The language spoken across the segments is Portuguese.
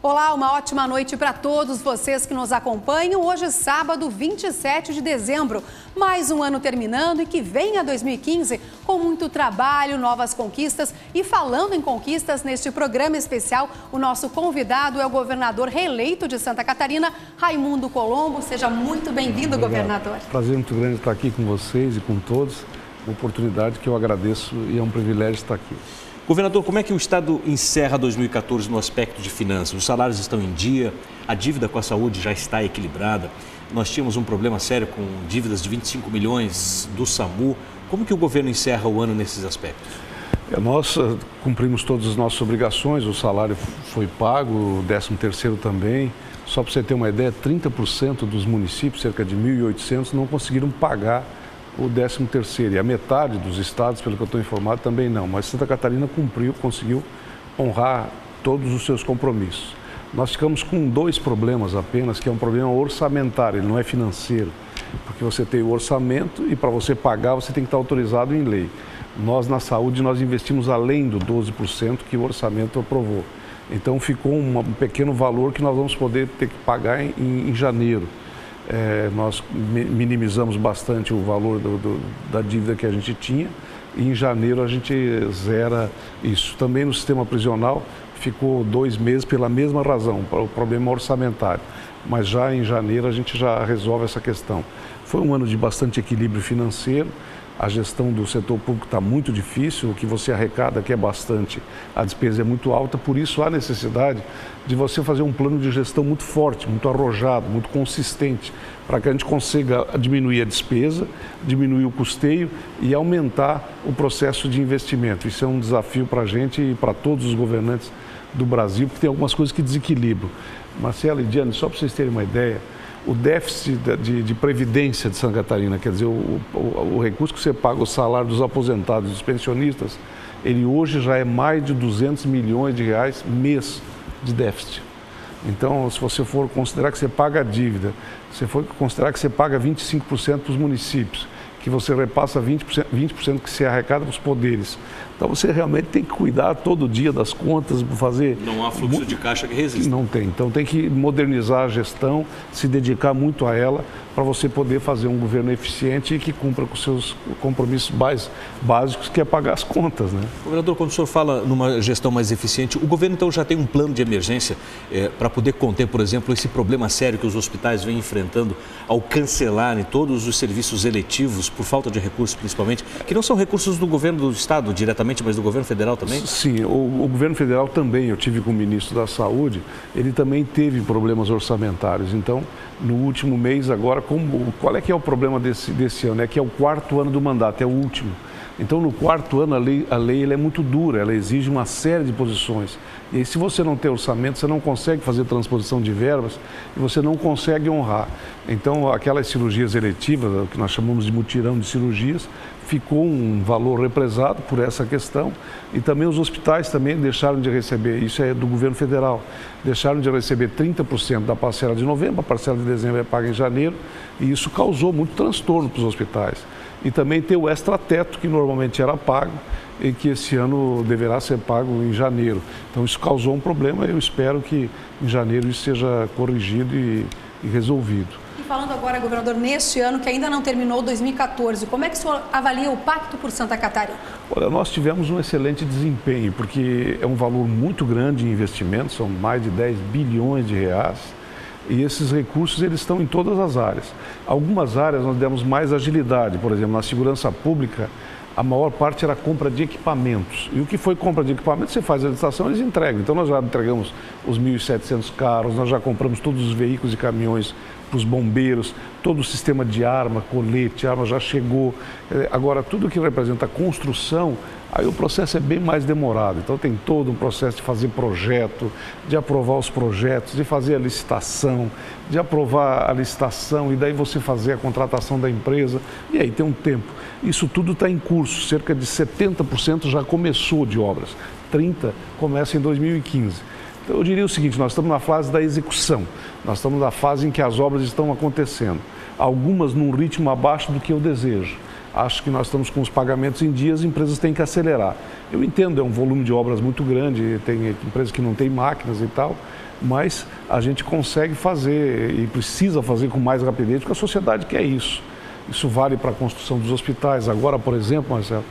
Olá, uma ótima noite para todos vocês que nos acompanham. Hoje é sábado, 27 de dezembro. Mais um ano terminando e que venha 2015 com muito trabalho, novas conquistas. E falando em conquistas, neste programa especial, o nosso convidado é o governador reeleito de Santa Catarina, Raimundo Colombo. Seja muito bem-vindo, governador. Prazer muito grande estar aqui com vocês e com todos. Uma oportunidade que eu agradeço e é um privilégio estar aqui. Governador, como é que o Estado encerra 2014 no aspecto de finanças? Os salários estão em dia, a dívida com a saúde já está equilibrada. Nós tínhamos um problema sério com dívidas de 25 milhões do SAMU. Como que o governo encerra o ano nesses aspectos? Nós cumprimos todas as nossas obrigações, o salário foi pago, o 13º também. Só para você ter uma ideia, 30% dos municípios, cerca de 1.800, não conseguiram pagar o 13º, e a metade dos estados, pelo que eu estou informado, também não. Mas Santa Catarina conseguiu honrar todos os seus compromissos. Nós ficamos com dois problemas apenas, que é um problema orçamentário, ele não é financeiro. Porque você tem o orçamento e para você pagar você tem que estar autorizado em lei. Nós na saúde nós investimos além do 12% que o orçamento aprovou. Então ficou um pequeno valor que nós vamos poder ter que pagar em janeiro. Nós minimizamos bastante o valor da dívida que a gente tinha e em janeiro a gente zera isso. Também no sistema prisional ficou 2 meses pela mesma razão, o problema orçamentário. Mas já em janeiro a gente já resolve essa questão. Foi um ano de bastante equilíbrio financeiro. A gestão do setor público está muito difícil, o que você arrecada aqui é bastante, a despesa é muito alta, por isso há necessidade de você fazer um plano de gestão muito forte, muito arrojado, muito consistente, para que a gente consiga diminuir a despesa, diminuir o custeio e aumentar o processo de investimento. Isso é um desafio para a gente e para todos os governantes do Brasil, porque tem algumas coisas que desequilibram. Marcelo e Diane, só para vocês terem uma ideia, o déficit de previdência de Santa Catarina, quer dizer, o recurso que você paga, o salário dos aposentados, dos pensionistas, ele hoje já é mais de 200 milhões de reais mês de déficit. Então, se você for considerar que você paga a dívida, se for considerar que você paga 25% para os municípios, que você repassa 20% que se arrecada para os poderes. Então você realmente tem que cuidar todo dia das contas, fazer... Não há fluxo de caixa que resista. Não tem. Então tem que modernizar a gestão, se dedicar muito a ela, para você poder fazer um governo eficiente e que cumpra com seus compromissos básicos, que é pagar as contas, né? Governador, quando o senhor fala numa gestão mais eficiente, o governo então já tem um plano de emergência para poder conter, por exemplo, esse problema sério que os hospitais vêm enfrentando ao cancelarem todos os serviços eletivos por falta de recursos, principalmente, que não são recursos do governo do estado diretamente, mas do governo federal também? Sim, o governo federal também, eu tive com o ministro da Saúde, ele também teve problemas orçamentários. Então, no último mês agora, qual é que é o problema desse ano? É que é o 4º ano do mandato, é o último. Então, no 4º ano, a lei ela é muito dura, ela exige uma série de posições. E aí, se você não tem orçamento, você não consegue fazer transposição de verbas e você não consegue honrar. Então, aquelas cirurgias eletivas, que nós chamamos de mutirão de cirurgias, ficou um valor represado por essa questão e também os hospitais também deixaram de receber, isso é do governo federal, deixaram de receber 30% da parcela de novembro, a parcela de dezembro é paga em janeiro e isso causou muito transtorno para os hospitais. E também tem o extrateto, que normalmente era pago e que esse ano deverá ser pago em janeiro. Então isso causou um problema e eu espero que em janeiro isso seja corrigido e resolvido. E falando agora, governador, neste ano que ainda não terminou 2014, como é que o senhor avalia o Pacto por Santa Catarina? Olha, nós tivemos um excelente desempenho, porque é um valor muito grande em investimentos, são mais de 10 bilhões de reais. E esses recursos eles estão em todas as áreas. Algumas áreas nós demos mais agilidade, por exemplo, na segurança pública, a maior parte era compra de equipamentos. E o que foi compra de equipamentos, você faz a licitação, eles entregam. Então nós já entregamos os 1.700 carros, nós já compramos todos os veículos e caminhões para os bombeiros, todo o sistema de arma, colete, arma já chegou. Agora, tudo que representa construção, aí o processo é bem mais demorado. Então tem todo um processo de fazer projeto, de aprovar os projetos, de fazer a licitação, de aprovar a licitação e daí você fazer a contratação da empresa. E aí tem um tempo. Isso tudo está em curso, cerca de 70% já começou de obras, 30% começa em 2015. Então, eu diria o seguinte, nós estamos na fase da execução, nós estamos na fase em que as obras estão acontecendo, algumas num ritmo abaixo do que eu desejo, Acho que nós estamos com os pagamentos em dia, as empresas têm que acelerar. Eu entendo, é um volume de obras muito grande, tem empresas que não têm máquinas e tal, mas a gente consegue fazer e precisa fazer com mais rapidez, porque a sociedade quer isso. Isso vale para a construção dos hospitais. Agora, por exemplo, Marcelo,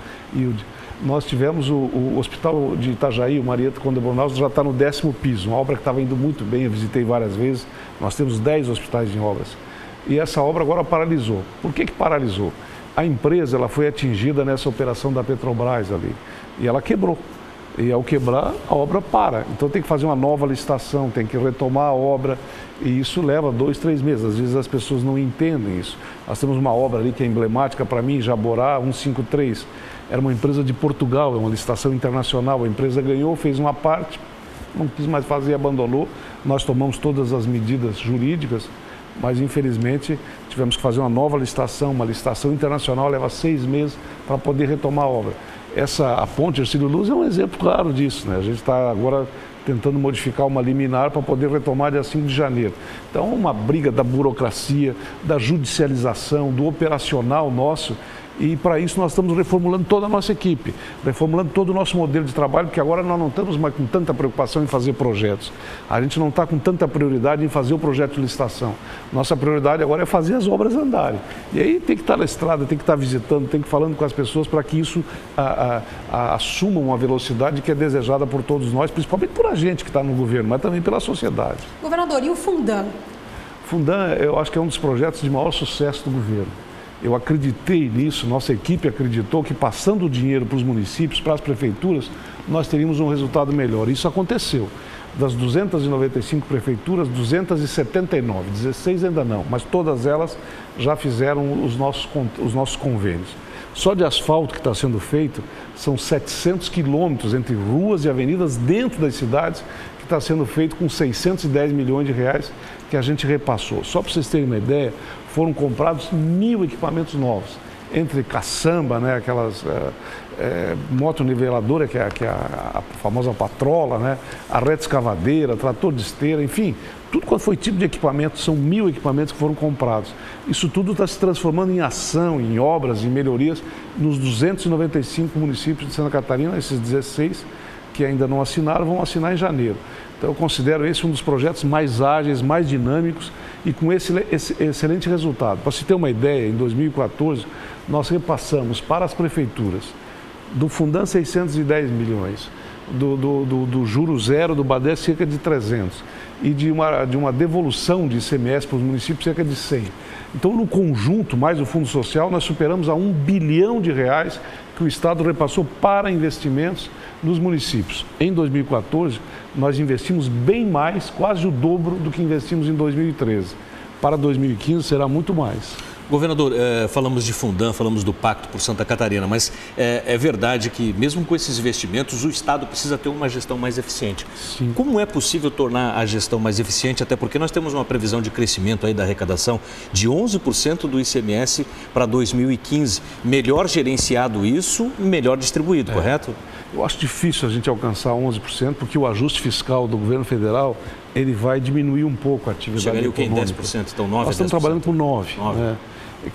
nós tivemos o hospital de Itajaí, o Marieta Conde Bornhaus, já está no 10º piso, uma obra que estava indo muito bem, eu visitei várias vezes. Nós temos 10 hospitais em obras. E essa obra agora paralisou. Por que paralisou? A empresa ela foi atingida nessa operação da Petrobras ali, e ela quebrou. E ao quebrar, a obra para. Então tem que fazer uma nova licitação, tem que retomar a obra, e isso leva 2, 3 meses. Às vezes as pessoas não entendem isso. Nós temos uma obra ali que é emblemática para mim, Jaborá 153. Era uma empresa de Portugal, é uma licitação internacional. A empresa ganhou, fez uma parte, não quis mais fazer, abandonou. Nós tomamos todas as medidas jurídicas, mas infelizmente tivemos que fazer uma nova licitação. Uma licitação internacional leva 6 meses para poder retomar a obra. A ponte Hercílio Luz é um exemplo claro disso, né? A gente está agora tentando modificar uma liminar para poder retomar dia 5 de janeiro. Então, uma briga da burocracia, da judicialização, do operacional nosso. E para isso nós estamos reformulando toda a nossa equipe, reformulando todo o nosso modelo de trabalho, porque agora nós não estamos mais com tanta preocupação em fazer projetos. A gente não está com tanta prioridade em fazer o projeto de licitação. Nossa prioridade agora é fazer as obras andarem. E aí tem que estar na estrada, tem que estar visitando, tem que ir falando com as pessoas para que isso assuma uma velocidade que é desejada por todos nós, principalmente por a gente que está no governo, mas também pela sociedade. Governador, e o Fundan? Fundan, eu acho que é um dos projetos de maior sucesso do governo. Eu acreditei nisso, nossa equipe acreditou que passando o dinheiro para os municípios, para as prefeituras, nós teríamos um resultado melhor. Isso aconteceu. Das 295 prefeituras, 279, 16 ainda não, mas todas elas já fizeram os nossos convênios. Só de asfalto que está sendo feito, são 700 quilômetros entre ruas e avenidas dentro das cidades, que está sendo feito com 610 milhões de reais que a gente repassou. Só para vocês terem uma ideia, foram comprados 1.000 equipamentos novos, entre caçamba, né, aquelas motoniveladoras, que é a famosa patrola, né, a reta escavadeira, trator de esteira, enfim, tudo quanto foi tipo de equipamento, são 1.000 equipamentos que foram comprados. Isso tudo está se transformando em ação, em obras, em melhorias nos 295 municípios de Santa Catarina. Esses 16 que ainda não assinaram vão assinar em janeiro. Então eu considero esse um dos projetos mais ágeis, mais dinâmicos e com esse excelente resultado. Para se ter uma ideia, em 2014 nós repassamos para as prefeituras do Fundan 610 milhões, do juro zero do Badesco cerca de 300 e de uma devolução de ICMS para os municípios cerca de 100. Então no conjunto, mais o Fundo Social, nós superamos a R$1 bilhão que o Estado repassou para investimentos nos municípios. Em 2014, nós investimos bem mais, quase o dobro do que investimos em 2013. Para 2015 será muito mais. Governador, falamos de Fundan, falamos do Pacto por Santa Catarina, mas é verdade que mesmo com esses investimentos, o Estado precisa ter uma gestão mais eficiente. Sim. Como é possível tornar a gestão mais eficiente, até porque nós temos uma previsão de crescimento aí da arrecadação de 11% do ICMS para 2015. Melhor gerenciado isso, melhor distribuído, correto? Eu acho difícil a gente alcançar 11%, porque o ajuste fiscal do governo federal, ele vai diminuir um pouco a atividade econômica. Chegaria o que em 10%? Então 9%? Nós estamos trabalhando com 9%, né?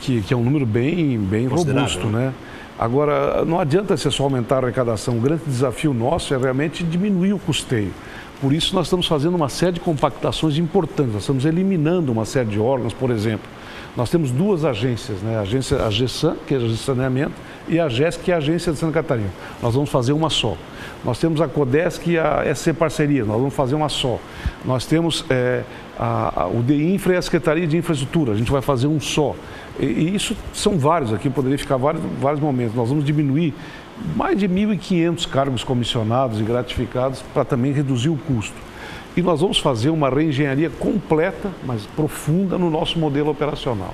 Que é um número bem robusto, né? Agora, não adianta ser só aumentar a arrecadação. O grande desafio nosso é realmente diminuir o custeio. Por isso, nós estamos fazendo uma série de compactações importantes. Nós estamos eliminando uma série de órgãos, por exemplo. Nós temos 2 agências, né? A GESAN, que é a Agência de Saneamento, e a GESC, que é a Agência de Santa Catarina. Nós vamos fazer uma só. Nós temos a CODESC e a SC Parceria, nós vamos fazer uma só. Nós temos o DINFRA e a Secretaria de Infraestrutura, a gente vai fazer um só. E isso são vários aqui, poderia ficar vários momentos. Nós vamos diminuir mais de 1.500 cargos comissionados e gratificados para também reduzir o custo. E nós vamos fazer uma reengenharia completa, mas profunda, no nosso modelo operacional.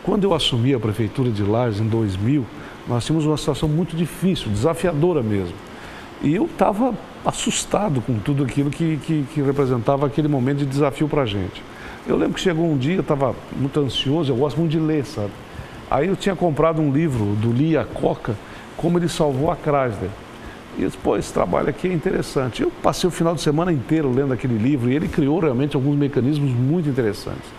Quando eu assumi a Prefeitura de Lages em 2000, nós tínhamos uma situação muito difícil, desafiadora mesmo. E eu estava assustado com tudo aquilo que representava aquele momento de desafio para a gente. Eu lembro que chegou um dia, eu estava muito ansioso, eu gosto muito de ler, sabe? Aí eu tinha comprado um livro do Lee Iacocca, Como Ele Salvou a Chrysler. E eu disse, pô, esse trabalho aqui é interessante. Eu passei o final de semana inteiro lendo aquele livro e ele criou realmente alguns mecanismos muito interessantes.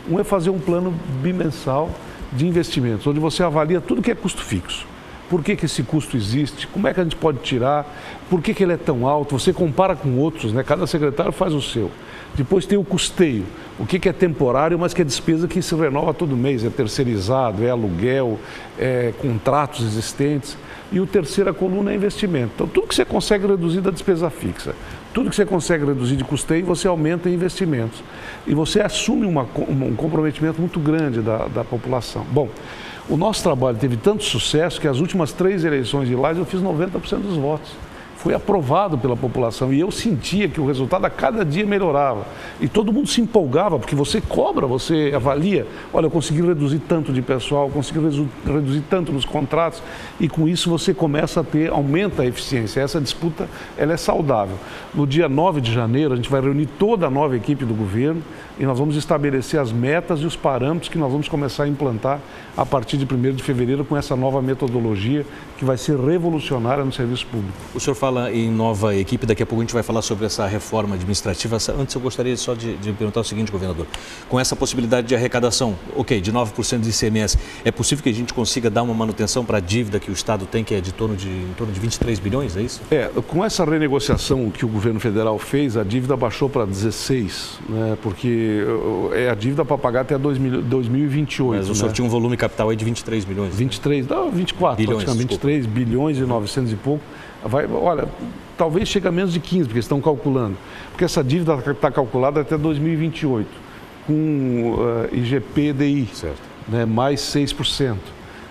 Um é fazer um plano bimensal de investimentos, onde você avalia tudo que é custo fixo. Por que esse custo existe? Como é que a gente pode tirar? Por que ele é tão alto? Você compara com outros, né? Cada secretário faz o seu. Depois tem o custeio, o que é temporário, mas que é despesa que se renova todo mês, é terceirizado, é aluguel, é contratos existentes. E a terceira coluna é investimento. Então, tudo que você consegue reduzir da despesa fixa, tudo que você consegue reduzir de custeio, você aumenta em investimentos. E você assume um comprometimento muito grande da população. Bom, o nosso trabalho teve tanto sucesso que as últimas 3 eleições de Lages eu fiz 90% dos votos. Foi aprovado pela população e eu sentia que o resultado a cada dia melhorava. E todo mundo se empolgava, porque você cobra, você avalia. Olha, eu consegui reduzir tanto de pessoal, consegui reduzir tanto nos contratos e com isso você começa a aumenta a eficiência. Essa disputa, ela é saudável. No dia 9 de janeiro, a gente vai reunir toda a nova equipe do governo e nós vamos estabelecer as metas e os parâmetros que nós vamos começar a implantar a partir de 1º de fevereiro com essa nova metodologia que vai ser revolucionária no serviço público. O senhor fala em nova equipe, daqui a pouco a gente vai falar sobre essa reforma administrativa. Antes eu gostaria só de perguntar o seguinte, governador, com essa possibilidade de arrecadação, de 9% de ICMS, é possível que a gente consiga dar uma manutenção para a dívida que o Estado tem, que é em torno de 23 bilhões, é isso? Com essa renegociação que o governo federal fez, a dívida baixou para 16, né, porque é a dívida para pagar até 2028. Mas o senhor tinha um volume capital aí de 23 bilhões. 23, né? Não, 24, bilhões, praticamente 23 bilhões e 900 e pouco. Olha, talvez chegue a menos de 15, porque estão calculando. Porque essa dívida está calculada até 2028, com IGP-DI, né, mais 6%.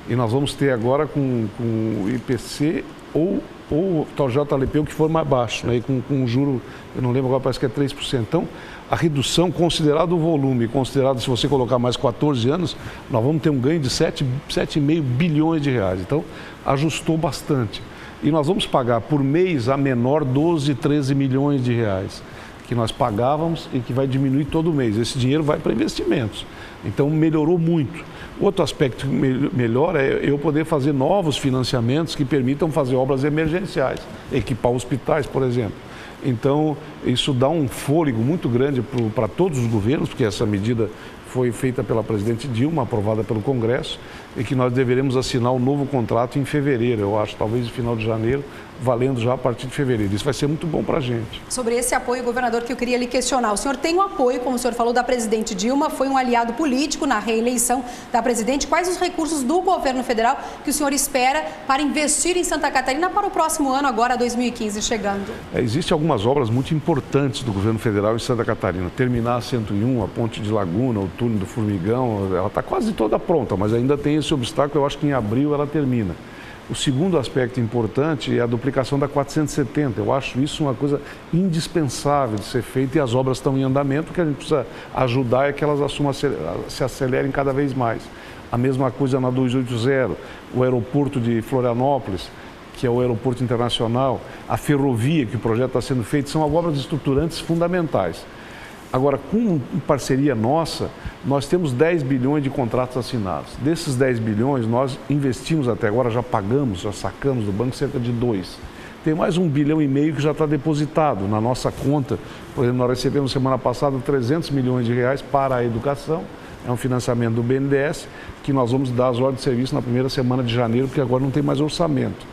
E nós vamos ter agora com o IPC ou o JLP, o que for mais baixo, né, e com um juro, eu não lembro agora, parece que é 3%. Então, a redução, considerado o volume, considerado se você colocar mais 14 anos, nós vamos ter um ganho de 7,5 bilhões de reais. Então, ajustou bastante. E nós vamos pagar por mês a menor 12, 13 milhões de reais, que nós pagávamos e que vai diminuir todo mês. Esse dinheiro vai para investimentos. Então, melhorou muito. Outro aspecto melhor é eu poder fazer novos financiamentos que permitam fazer obras emergenciais, equipar hospitais, por exemplo. Então, isso dá um fôlego muito grande para todos os governos, porque essa medida foi feita pela presidente Dilma, aprovada pelo Congresso, e que nós deveremos assinar um novo contrato em fevereiro, eu acho, talvez no final de janeiro, valendo já a partir de fevereiro. Isso vai ser muito bom para a gente. Sobre esse apoio, governador, que eu queria lhe questionar. O senhor tem o apoio, como o senhor falou, da presidente Dilma, foi um aliado político na reeleição da presidente. Quais os recursos do governo federal que o senhor espera para investir em Santa Catarina para o próximo ano, agora 2015, chegando? Existem algumas obras muito importantes do governo federal em Santa Catarina. Terminar a 101, a Ponte de Laguna, o túnel do Formigão, ela está quase toda pronta, mas ainda tem esse obstáculo, eu acho que em abril ela termina. O segundo aspecto importante é a duplicação da 470. Eu acho isso uma coisa indispensável de ser feita e as obras estão em andamento. O que a gente precisa ajudar é que elas se acelerem cada vez mais. A mesma coisa na 280, o aeroporto de Florianópolis, que é o aeroporto internacional, a ferrovia que o projeto está sendo feito, são obras estruturantes fundamentais. Agora, com parceria nossa, nós temos 10 bilhões de contratos assinados. Desses 10 bilhões, nós investimos até agora, já pagamos, já sacamos do banco cerca de 2. Tem mais 1,5 bilhão que já está depositado na nossa conta. Por exemplo, nós recebemos semana passada 300 milhões de reais para a educação. É um financiamento do BNDES, que nós vamos dar as ordens de serviço na primeira semana de janeiro, porque agora não tem mais orçamento.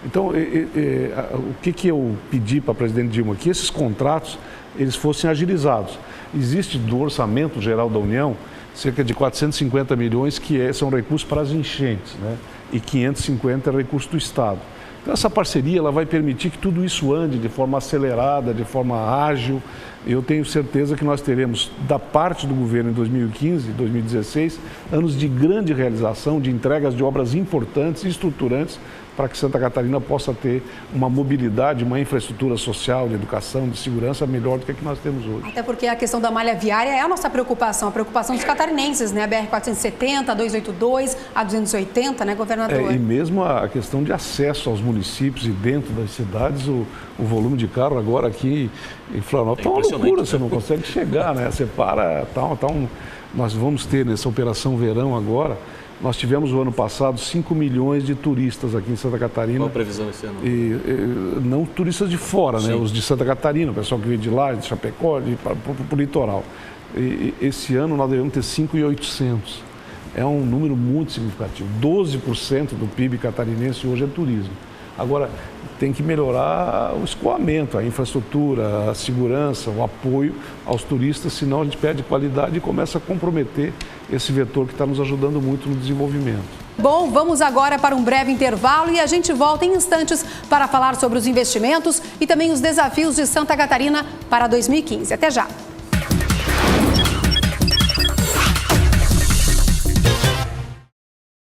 Então, o que eu pedi para a presidente Dilma? Que esses contratos eles fossem agilizados. Existe do Orçamento Geral da União cerca de 450 milhões que são recursos para as enchentes, né? E 550 é recurso do Estado. Então, essa parceria ela vai permitir que tudo isso ande de forma acelerada, de forma ágil. Eu tenho certeza que nós teremos, da parte do governo em 2015 e 2016, anos de grande realização, de entregas de obras importantes e estruturantes para que Santa Catarina possa ter uma mobilidade, uma infraestrutura social, de educação, de segurança melhor do que a que nós temos hoje. Até porque a questão da malha viária é a nossa preocupação, a preocupação dos catarinenses, né? A BR-470, a 282, a 280, né, governador? E mesmo a questão de acesso aos municípios e dentro das cidades, o volume de carro agora aqui em Florianópolis é uma loucura, você não consegue chegar, né? Você para, nós vamos ter nessa Operação Verão agora. Nós tivemos o ano passado 5 milhões de turistas aqui em Santa Catarina. Qual a previsão esse ano? Não turistas de fora, né? Os de Santa Catarina, o pessoal que veio de lá, de Chapecó, para o litoral. Esse ano nós devemos ter 5.800. é um número muito significativo. 12% do PIB catarinense hoje é turismo. Agora, tem que melhorar o escoamento, a infraestrutura, a segurança, o apoio aos turistas, senão a gente perde qualidade e começa a comprometer esse vetor que está nos ajudando muito no desenvolvimento. Bom, vamos agora para um breve intervalo e a gente volta em instantes para falar sobre os investimentos e também os desafios de Santa Catarina para 2015. Até já!